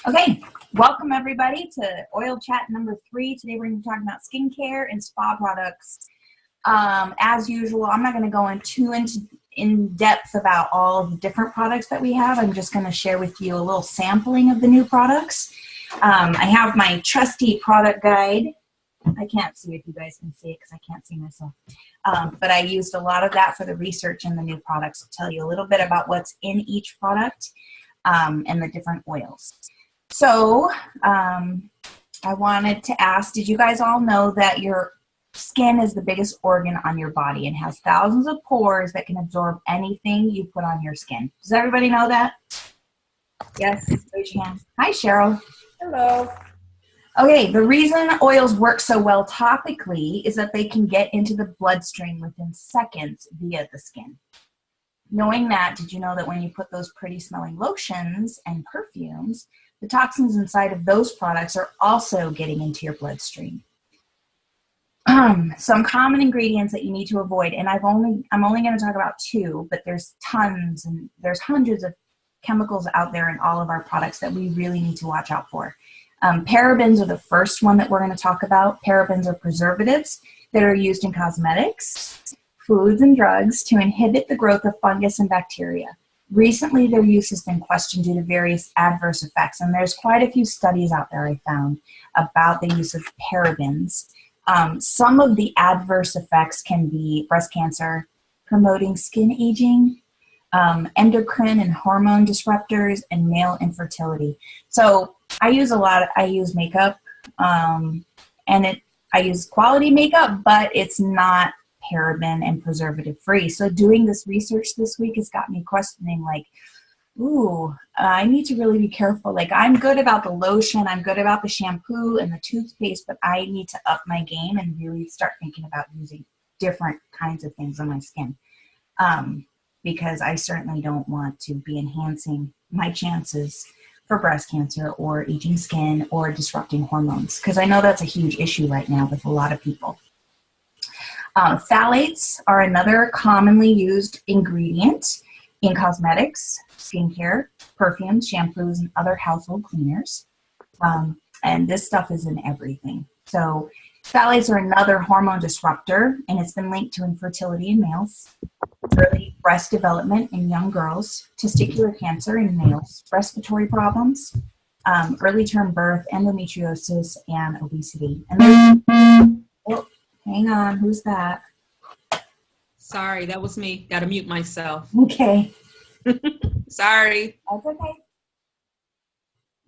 Okay, welcome everybody to Oil Chat number 3. Today we're going to be talking about skincare and spa products. As usual, I'm not going to go in depth about all the different products that we have. I'm just going to share with you a little sampling of the new products. I have my trusty product guide. I can't see if you guys can see it because I can't see myself. But I used a lot of that for the research in the new products. I'll tell you a little bit about what's in each product and the different oils. So I wanted to ask, did you guys all know that your skin is the biggest organ on your body and has thousands of pores that can absorb anything you put on your skin? Does everybody know that? Yes, raise your hand. Hi, Cheryl. Hello. Okay, the reason oils work so well topically is that they can get into the bloodstream within seconds via the skin. Knowing that, did you know that when you put those pretty smelling lotions and perfumes, the toxins inside of those products are also getting into your bloodstream? Some common ingredients that you need to avoid, and I'm only going to talk about 2, but there's tons and there's hundreds of chemicals out there in all of our products that we really need to watch out for. Parabens are the first one that we're going to talk about. Parabens are preservatives that are used in cosmetics, foods, and drugs to inhibit the growth of fungus and bacteria. Recently, their use has been questioned due to various adverse effects, and there's quite a few studies out there I found about the use of parabens. Some of the adverse effects can be breast cancer, promoting skin aging, endocrine and hormone disruptors, and male infertility. So I use makeup, and I use quality makeup, but it's not paraben and preservative free. So doing this research this week has got me questioning, like, ooh, I need to really be careful. Like, I'm good about the lotion, I'm good about the shampoo and the toothpaste, but I need to up my game and really start thinking about using different kinds of things on my skin. Because I certainly don't want to be enhancing my chances for breast cancer or aging skin or disrupting hormones, because I know that's a huge issue right now with a lot of people. Phthalates are another commonly used ingredient in cosmetics, skincare, perfumes, shampoos, and other household cleaners. And this stuff is in everything. So phthalates are another hormone disruptor, and it's been linked to infertility in males, early breast development in young girls, testicular cancer in males, respiratory problems, early term birth, endometriosis, and obesity. And oh, hang on, who's that? Sorry, that was me. Got to mute myself. Okay. Sorry. That's okay.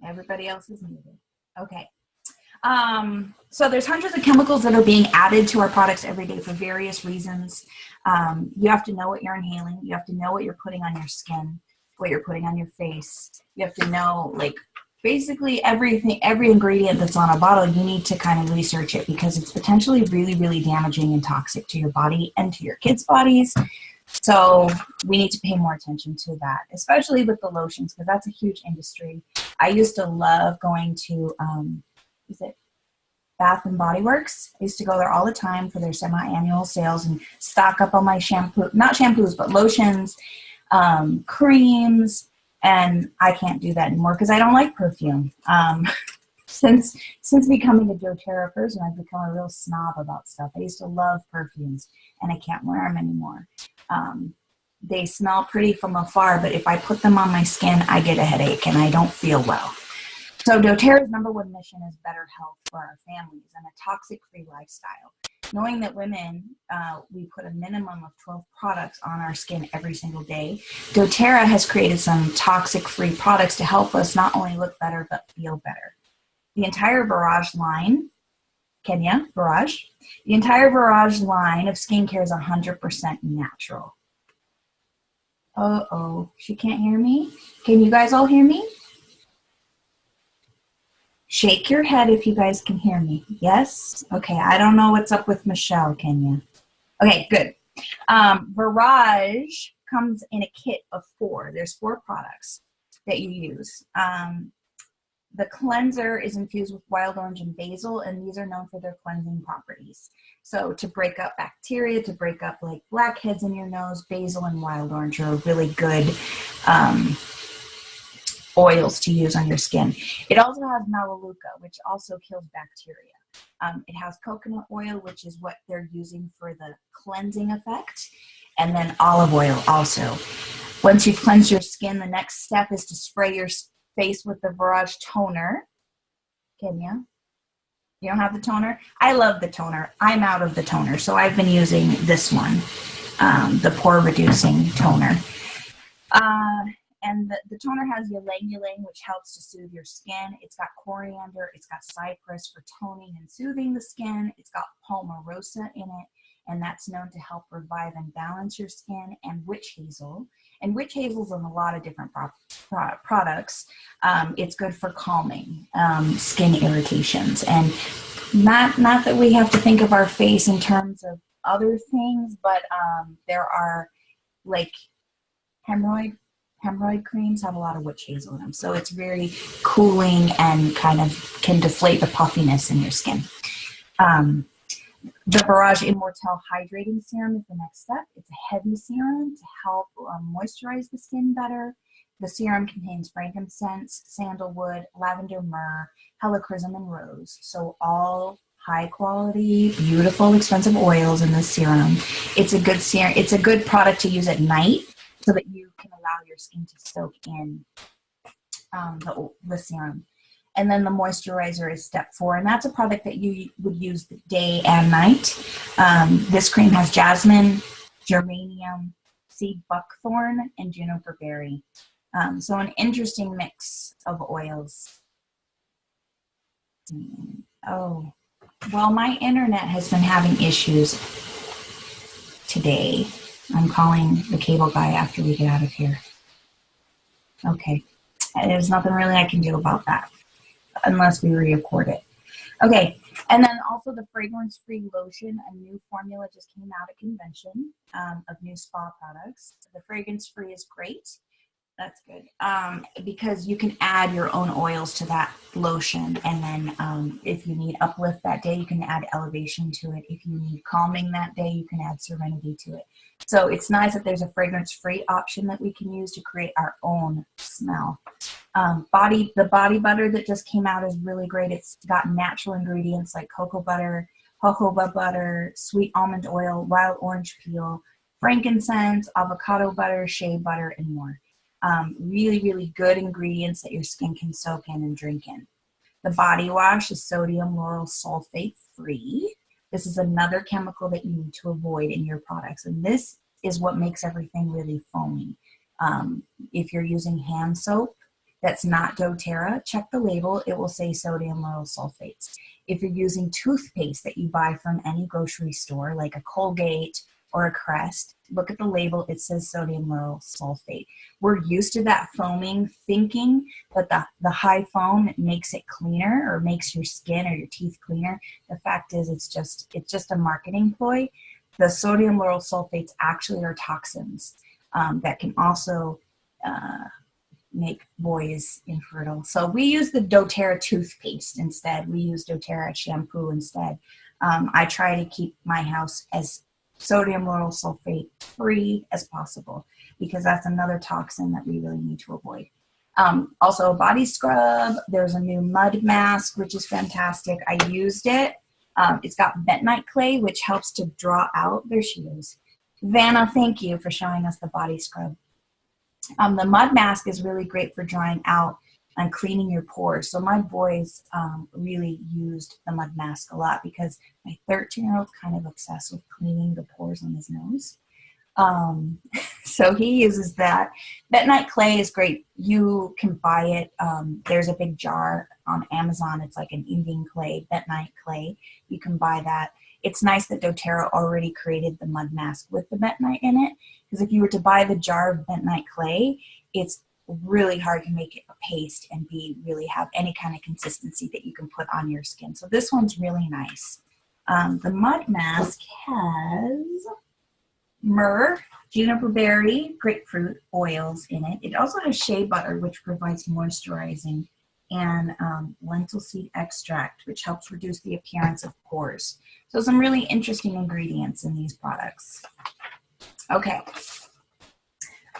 Everybody else is muted. Okay. So there's hundreds of chemicals that are being added to our products every day for various reasons. You have to know what you're inhaling. You have to know what you're putting on your skin, what you're putting on your face. You have to know, like, basically everything, every ingredient that's on a bottle. You need to kind of research it because it's potentially really, really damaging and toxic to your body and to your kids' bodies. So we need to pay more attention to that, especially with the lotions, because that's a huge industry. I used to love going to, is it Bath and Body Works? I used to go there all the time for their semi-annual sales and stock up on my shampoo, not shampoos, but lotions, creams, and I can't do that anymore because I don't like perfume. Since becoming a doTERRA person, I've become a real snob about stuff. I used to love perfumes, and I can't wear them anymore. They smell pretty from afar, but if I put them on my skin, I get a headache and I don't feel well. So doTERRA's #1 mission is better health for our families and a toxic-free lifestyle. Knowing that women, we put a minimum of 12 products on our skin every single day, doTERRA has created some toxic-free products to help us not only look better, but feel better. The entire Barrage line, Kenya, Barrage, the entire Barrage line of skincare is 100% natural. Uh-oh, she can't hear me? Can you guys all hear me? Shake your head if you guys can hear me. Yes? Okay, I don't know what's up with Michelle, Kenya. Okay, good. Barrage comes in a kit of 4. There's 4 products that you use. The cleanser is infused with wild orange and basil, and these are known for their cleansing properties. So to break up bacteria, to break up like blackheads in your nose, basil and wild orange are really good oils to use on your skin. It also has melaleuca, which also kills bacteria. It has coconut oil, which is what they're using for the cleansing effect, and then olive oil also. Once you've cleansed your skin, the next step is to spray your face with the Barrage toner. Kenya, you don't have the toner? I love the toner. I'm out of the toner, so I've been using this one, the pore reducing toner. And the toner has ylang ylang, which helps to soothe your skin. It's got coriander. It's got cypress for toning and soothing the skin. It's got palmarosa in it, and that's known to help revive and balance your skin. And witch hazel. And witch hazel's in a lot of different products. It's good for calming skin irritations. And not that we have to think of our face in terms of other things, but there are like hemorrhoid creams have a lot of witch hazel in them. So it's very cooling and kind of can deflate the puffiness in your skin. The Barrage Immortelle Hydrating Serum is the next step. It's a heavy serum to help moisturize the skin better. The serum contains frankincense, sandalwood, lavender, myrrh, helichrysum, and rose. So all high quality, beautiful, expensive oils in this serum. It's a good serum. It's a good product to use at night so that you can allow your skin to soak in the serum. And then the moisturizer is step 4, and that's a product that you would use day and night. This cream has jasmine, geranium, seed buckthorn, and juniper berry. So an interesting mix of oils. Oh, well, my internet has been having issues today. I'm calling the cable guy after we get out of here. Okay, there's nothing really I can do about that unless we re-record it. Okay, and then also the fragrance-free lotion, a new formula just came out at convention of new spa products. The fragrance-free is great. That's good because you can add your own oils to that lotion, and then if you need uplift that day, you can add elevation to it. If you need calming that day, you can add serenity to it. So it's nice that there's a fragrance-free option that we can use to create our own smell. The body butter that just came out is really great. It's got natural ingredients like cocoa butter, jojoba butter, sweet almond oil, wild orange peel, frankincense, avocado butter, shea butter, and more. Really, really good ingredients that your skin can soak in and drink in. The body wash is sodium lauryl sulfate free. This is another chemical that you need to avoid in your products, and this is what makes everything really foamy. If you're using hand soap that's not doTERRA, check the label. It will say sodium lauryl sulfates. If you're using toothpaste that you buy from any grocery store, like a Colgate or a Crest, look at the label. It says sodium lauryl sulfate. We're used to that foaming, thinking that the high foam makes it cleaner or makes your skin or your teeth cleaner. The fact is, it's just a marketing ploy. The sodium lauryl sulfates actually are toxins that can also make boys infertile. So we use the doTERRA toothpaste instead. We use doTERRA shampoo instead. I try to keep my house as sodium lauryl sulfate free as possible because that's another toxin that we really need to avoid. Also a body scrub. There's a new mud mask, which is fantastic. I used it. It's got bentonite clay, which helps to draw out. There she is. Vanna, thank you for showing us the body scrub. The mud mask is really great for drying out and cleaning your pores. So my boys really used the mud mask a lot because my 13-year-old's kind of obsessed with cleaning the pores on his nose. So he uses that. Bentonite clay is great. You can buy it. There's a big jar on Amazon. It's like an Indian clay, bentonite clay. You can buy that. It's nice that doTERRA already created the mud mask with the bentonite in it, because if you were to buy the jar of bentonite clay, it's really hard to make it a paste and really have any kind of consistency that you can put on your skin. So this one's really nice. The mud mask has myrrh, juniper berry, grapefruit oils in it. It also has shea butter, which provides moisturizing, and lentil seed extract, which helps reduce the appearance of pores. So some really interesting ingredients in these products. Okay.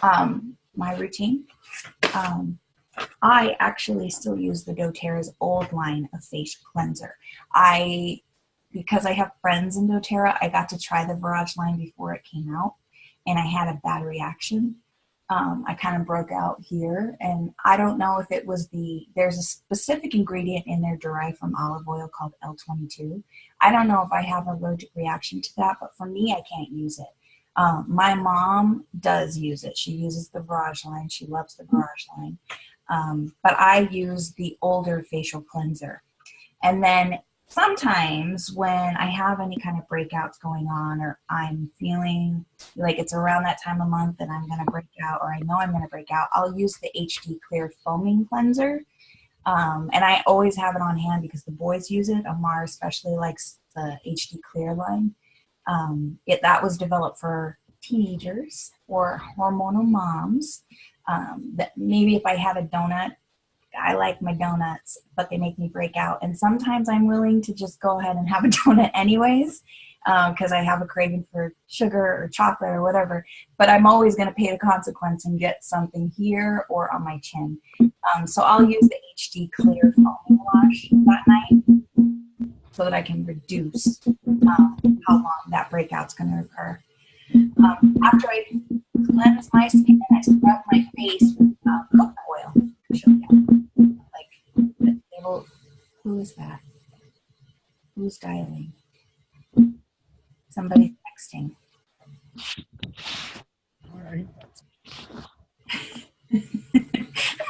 My routine. I actually still use the doTERRA's old line of facial cleanser. Because I have friends in doTERRA, I got to try the Virage line before it came out, and I had a bad reaction. I kind of broke out here, and I don't know if it was there's a specific ingredient in there derived from olive oil called L22. I don't know if I have an allergic reaction to that, but for me, I can't use it. My mom does use it. She uses the Virage line. She loves the Virage line. But I use the older facial cleanser. And then sometimes when I have any kind of breakouts going on, or I'm feeling like it's around that time of month that I'm going to break out, or I know I'm going to break out, I'll use the HD Clear Foaming Cleanser. And I always have it on hand because the boys use it. Amar especially likes the HD Clear line. That was developed for teenagers or hormonal moms. That maybe if I have a donut, I like my donuts, but they make me break out. And sometimes I'm willing to just go ahead and have a donut anyways, because I have a craving for sugar or chocolate or whatever. But I'm always going to pay the consequence and get something here or on my chin. So I'll use the HD Clear Foaming Wash that night so that I can reduce how long that breakout's going to occur. After I cleanse my skin, I scrub my face with coconut oil. I'll show you. Who is that? Who's dialing? Somebody's texting. All right.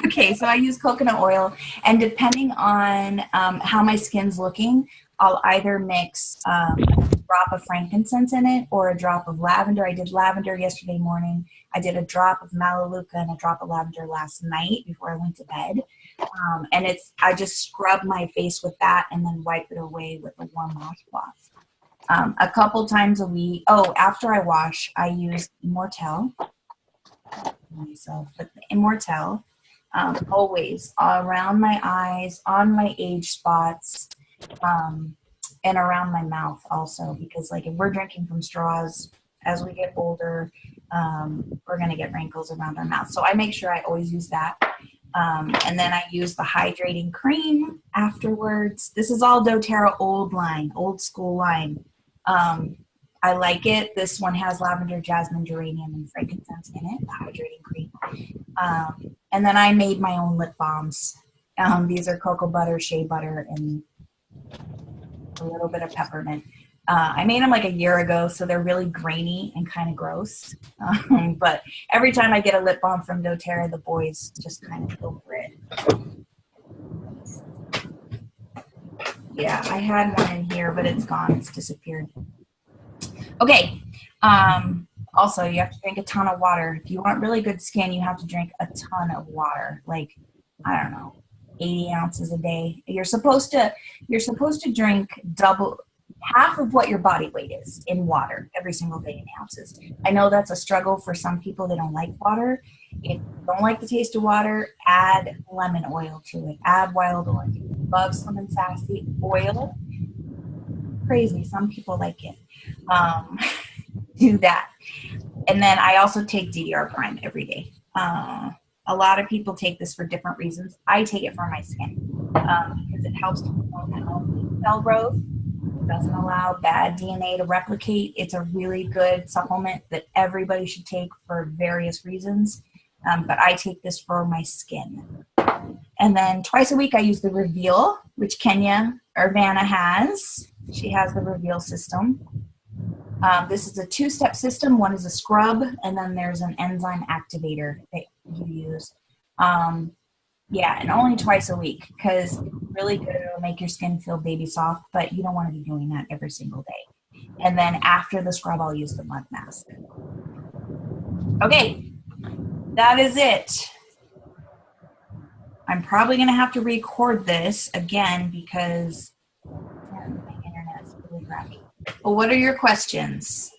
Okay, so I use coconut oil, and depending on how my skin's looking, I'll either mix a drop of frankincense in it or a drop of lavender. I did lavender yesterday morning. I did a drop of melaleuca and a drop of lavender last night before I went to bed. And I just scrub my face with that and then wipe it away with a warm washcloth. A couple times a week. Oh, after I wash, I use Immortelle. But the Immortelle, always around my eyes, on my age spots, and around my mouth also, because like if we're drinking from straws, as we get older, we're going to get wrinkles around our mouth. So I make sure I always use that. And then I use the hydrating cream afterwards. This is all doTERRA old school line. I like it. This one has lavender, jasmine, geranium, and frankincense in it, the hydrating cream. And then I made my own lip balms. These are cocoa butter, shea butter, and a little bit of peppermint. I made them like a year ago, so they're really grainy and kind of gross. But every time I get a lip balm from doTERRA, the boys just kind of go for it. Yeah, I had one in here, but it's gone. It's disappeared. Okay. Also, you have to drink a ton of water. If you want really good skin, you have to drink a ton of water. Like, I don't know, 80 ounces a day. You're supposed to drink half of what your body weight is in water every single day in ounces. I know that's a struggle for some people that don't like water. If you don't like the taste of water, add lemon oil to it. Add wild orange. If you love Slim and Sassy oil, crazy. Some people like it. Do that. And then I also take DDR Prime every day. A lot of people take this for different reasons. I take it for my skin because it helps to promote healthy cell growth. It doesn't allow bad DNA to replicate. It's a really good supplement that everybody should take for various reasons. But I take this for my skin. And then twice a week I use the Reveal, which Kenya Urbana has. She has the Reveal system. This is a two-step system. One is a scrub, and then there's an enzyme activator that you use. Yeah, and only twice a week because it's really good. It'll make your skin feel baby soft, but you don't want to be doing that every single day. And then after the scrub, I'll use the mud mask. Okay, that is it. I'm probably going to have to record this again because my internet is really crappy. Well, what are your questions?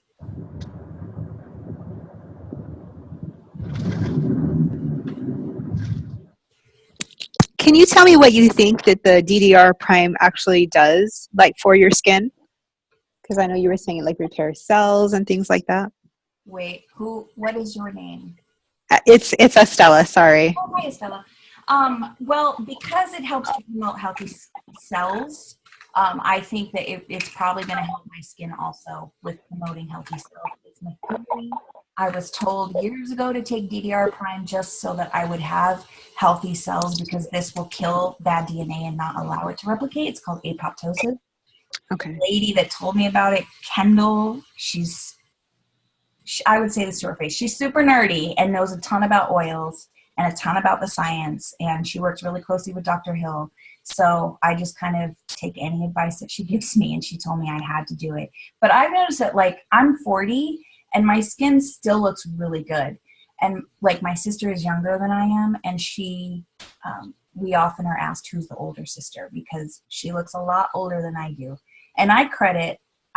Can you tell me what you think that the DDR Prime actually does, like for your skin? Because I know you were saying it like repairs cells and things like that. Wait, what is your name? It's Estella, sorry. Oh, hi, Estella. Well, because it helps to promote healthy cells, I think that it's probably going to help my skin also with promoting healthy cells. It's my theory. I was told years ago to take DDR Prime just so that I would have healthy cells because this will kill bad DNA and not allow it to replicate. It's called apoptosis. Okay. The lady that told me about it, Kendall, I would say this to her face. She's super nerdy and knows a ton about oils and a ton about the science. And she works really closely with Dr. Hill. So I just kind of take any advice that she gives me. And she told me I had to do it. But I've noticed that, like, I'm 40 and my skin still looks really good. And, like, my sister is younger than I am. And we often are asked who's the older sister because she looks a lot older than I do. And I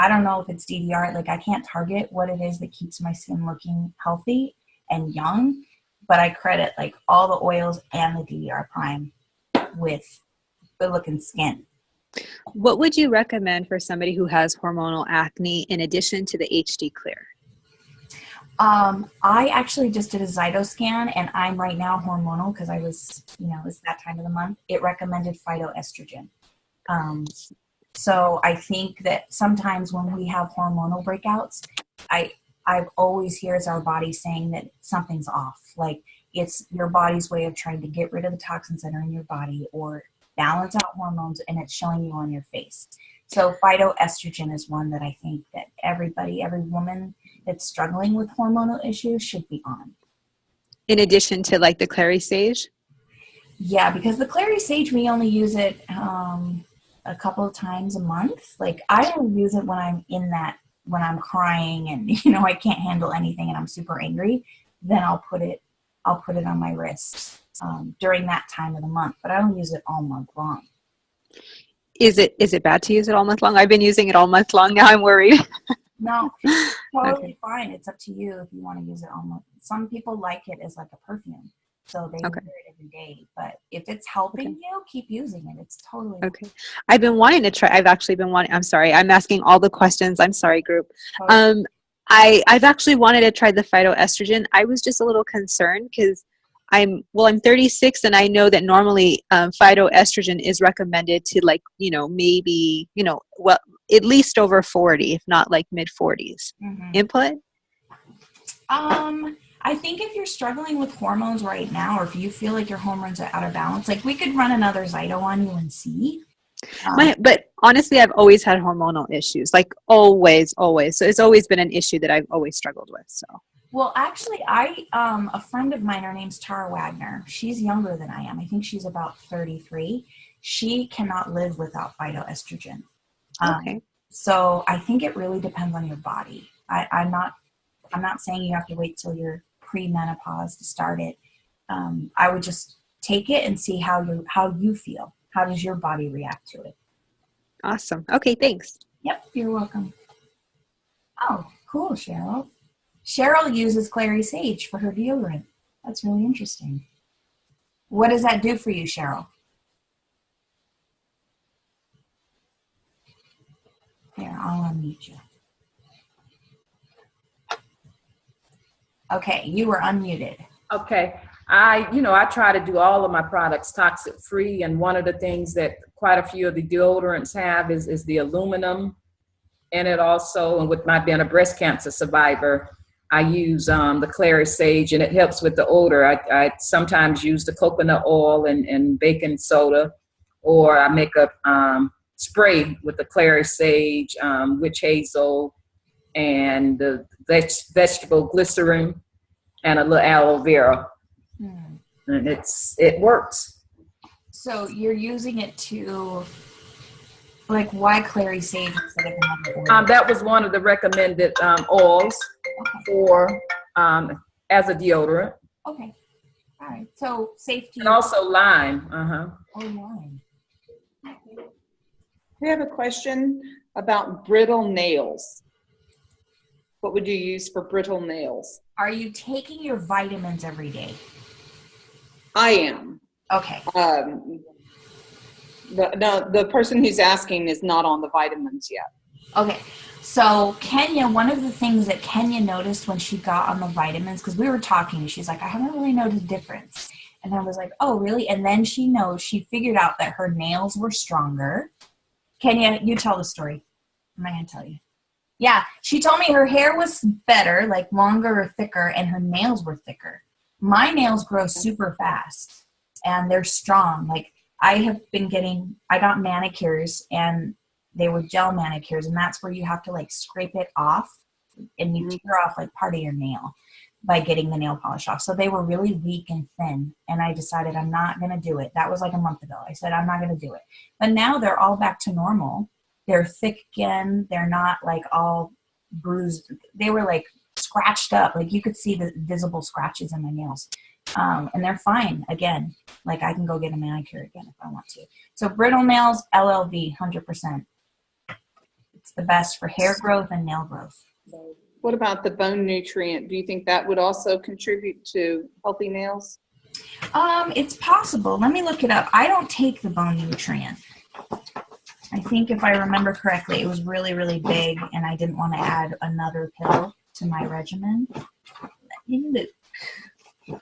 don't know if it's DDR, like I can't target what it is that keeps my skin looking healthy and young, but I credit like all the oils and the DDR Prime with good looking skin. What would you recommend for somebody who has hormonal acne in addition to the HD Clear? I actually just did a Zytoscan and I'm right now hormonal because I was, it's that time of the month. It recommended phytoestrogen. So I think that sometimes when we have hormonal breakouts, I've always hears our body saying that something's off. Like it's your body's way of trying to get rid of the toxins that are in your body or balance out hormones, and it's showing you on your face. So phytoestrogen is one that I think that every woman that's struggling with hormonal issues should be on. In addition to like the clary sage? Yeah, because the clary sage, we only use it a couple of times a month. Like I don't use it when I'm crying and I can't handle anything and I'm super angry. Then I'll put it on my wrist during that time of the month. But I don't use it all month long. Is it bad to use it all month long? I've been using it all month long. Now I'm worried. No, totally fine. It's up to you if you want to use it all month. Some people like it as like a perfume. So they wear it every day. But if it's helping you, keep using it. It's totally okay. I've been wanting to try. I'm sorry. I'm asking all the questions. I'm sorry, group. Totally. I've actually wanted to try the phytoestrogen. I was just a little concerned because I'm 36 and I know that normally phytoestrogen is recommended to maybe, at least over 40, if not like mid 40s. Mm-hmm. Input? I think if you're struggling with hormones right now, or if you feel like your hormones are out of balance, like we could run another Zyto on you and see. But honestly, I've always had hormonal issues, like always. So it's always been an issue that I've always struggled with. So. Well, actually, a friend of mine, her name's Tara Wagner. She's younger than I am. I think she's about 33. She cannot live without phytoestrogen. Okay. So I think it really depends on your body. I'm not saying you have to wait till you're pre-menopause to start it. I would just take it and see how you feel. How does your body react to it? Awesome. Okay, thanks. Yep, you're welcome. Oh, cool, Cheryl. Cheryl uses clary sage for her deodorant. That's really interesting. What does that do for you, Cheryl? Here, I'll unmute you. Okay, you were unmuted. Okay. I try to do all of my products toxic free, and one of the things that quite a few of the deodorants have is the aluminum in it also. And with my being a breast cancer survivor, I use the clary sage, and it helps with the odor. I sometimes use the coconut oil and baking soda, or I make a spray with the clary sage, witch hazel, and the vegetable glycerin, and a little aloe vera. And it works. So you're using it to, like, why clary sage instead of another oil? That was one of the recommended oils for as a deodorant. Okay. All right. So safety. And also lime. Oh, lime. We have a question about brittle nails. What would you use for brittle nails? Are you taking your vitamins every day? I am. Okay. The person who's asking is not on the vitamins yet. Okay. So Kenya, one of the things that Kenya noticed when she got on the vitamins, because we were talking, she's like, I haven't really noticed a difference. And I was like, oh, really? And then she figured out that her nails were stronger. Kenya, you tell the story. I'm not going to tell you. Yeah, she told me her hair was better, like longer or thicker, and her nails were thicker. My nails grow super fast, and they're strong. Like, I got manicures, and they were gel manicures, and that's where you have to, like, scrape it off, and you tear off, like, part of your nail by getting the nail polish off. So they were really weak and thin, and I decided I'm not going to do it. That was like a month ago. I said, I'm not going to do it. But now they're all back to normal. They're thick again. They're not like all bruised. They were like scratched up. Like you could see the visible scratches in my nails. And they're fine again. Like I can go get a manicure again if I want to. So brittle nails, LLV, 100%. It's the best for hair growth and nail growth. What about the bone nutrient? Do you think that would also contribute to healthy nails? It's possible. Let me look it up. I don't take the bone nutrient. I think if I remember correctly, it was really, really big, and I didn't want to add another pill to my regimen. Let me look.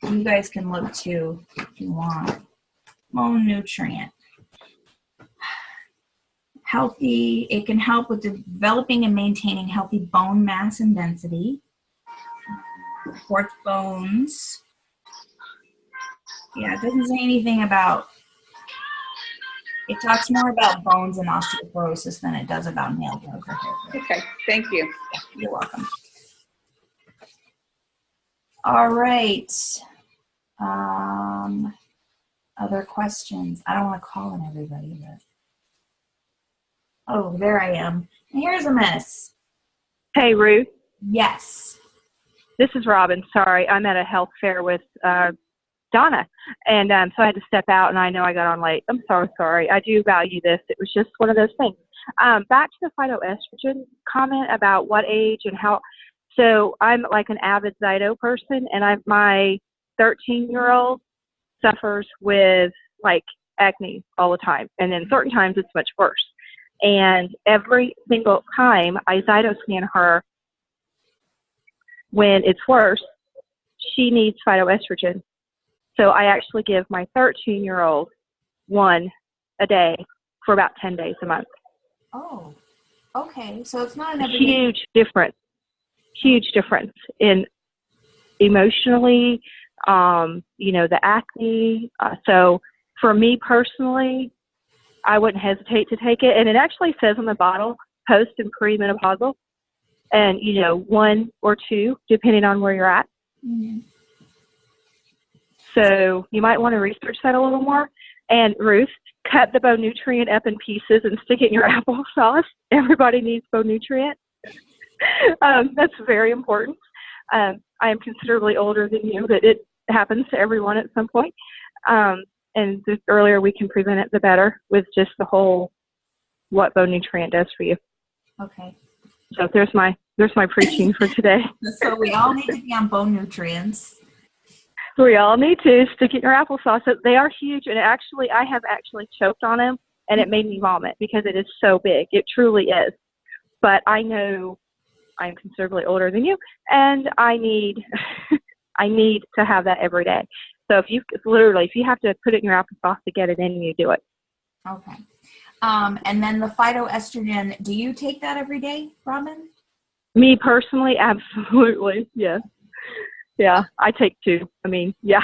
You guys can look too if you want. Bone nutrient. Healthy, it can help with developing and maintaining healthy bone mass and density. Supports bones. Yeah, it doesn't say anything about, it talks more about bones and osteoporosis than it does about nail growth or hair growth. Okay, thank you. Yeah, you're welcome. All right. Other questions? I don't want to call on everybody, but. Oh, there I am. Here's a mess. Hey, Ruth. Yes. This is Robin. Sorry, I'm at a health fair with Donna, and so I had to step out, and I know I got on late. I'm so sorry. I do value this. It was just one of those things. Back to the phytoestrogen comment about what age and how. So I'm like an avid Zyto person, and my 13-year-old suffers with like acne all the time, and then certain times it's much worse. And every single time I Zytoscan her, when it's worse, she needs phytoestrogen. So I actually give my 13-year-old one a day for about 10 days a month. Oh, okay. So it's not an everyday. Huge difference in emotionally, the acne. So for me personally, I wouldn't hesitate to take it. And it actually says on the bottle, post and premenopausal, and, one or two, depending on where you're at. Mm-hmm. So you might want to research that a little more. And Ruth, cut the bone nutrient up in pieces and stick it in your applesauce. Everybody needs bone nutrient. That's very important. I am considerably older than you, but it happens to everyone at some point. And the earlier we can prevent it, the better, with just the whole what bone nutrient does for you. Okay. So there's my preaching for today. So we all need to be on bone nutrients. We all need to stick it in your applesauce. They are huge, and I have actually choked on them, and it made me vomit because it is so big. It truly is. But I know I'm considerably older than you, and I need to have that every day. So if you have to put it in your applesauce to get it in, you do it. Okay. And then the phytoestrogen, do you take that every day, Robin? Me personally, absolutely. Yes. Yeah, I take two. Yeah.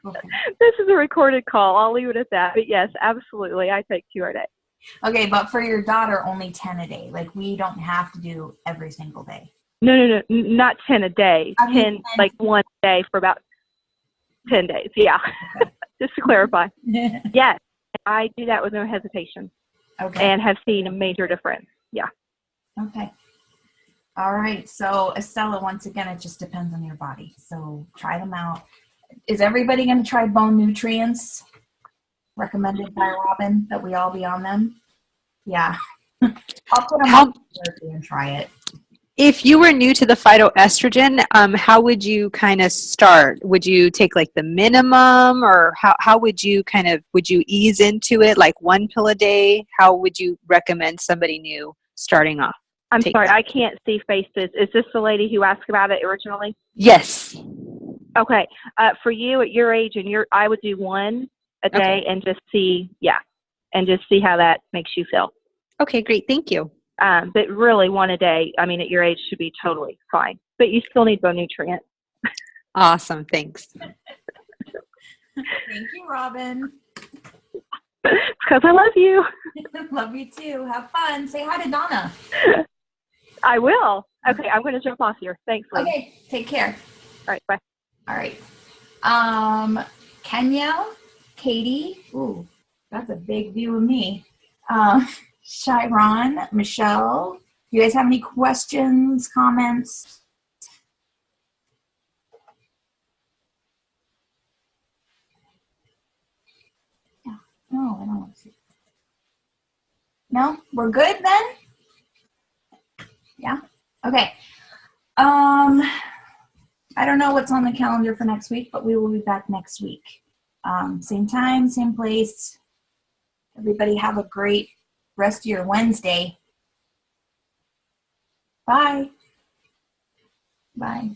Okay. This is a recorded call. I'll leave it at that. But yes, absolutely. I take 2 a day. Okay, but for your daughter, only 10 a day. Like we don't have to do every single day. No, not 10 a day. 10, like one day for about 10 days. Yeah. Okay. Just to clarify. Yes, I do that with no hesitation. Okay. And have seen a major difference. Yeah. Okay. All right. So Estella, once again, it just depends on your body. So try them out. Is everybody going to try bone nutrients recommended by Robin, that we all be on them? Yeah. I'll put them on and try it. If you were new to the phytoestrogen, how would you kind of start? Would you take like the minimum, or how would you would you ease into it, like 1 pill a day? How would you recommend somebody new starting off? I'm sorry, I can't see faces. Is this the lady who asked about it originally? Yes. Okay. For you at your age and I would do one a day Okay. and just see, and just see how that makes you feel. Okay, great. Thank you. But really one a day, I mean, at your age should be totally fine, but you still need bone nutrient. Awesome. Thanks. Thank you, Robin. Because I love you. Love you too. Have fun. Say hi to Donna. I will. Okay, I'm going to jump off here. Thanks, Lee. Okay, take care. All right, bye. All right. Kenya, Katie. Ooh, that's a big view of me. Chiron, Michelle. You guys have any questions, comments? Yeah. No, I don't want to see. No, we're good then? Yeah. Okay. I don't know what's on the calendar for next week, but we will be back next week. Same time, same place. Everybody have a great rest of your Wednesday. Bye. Bye.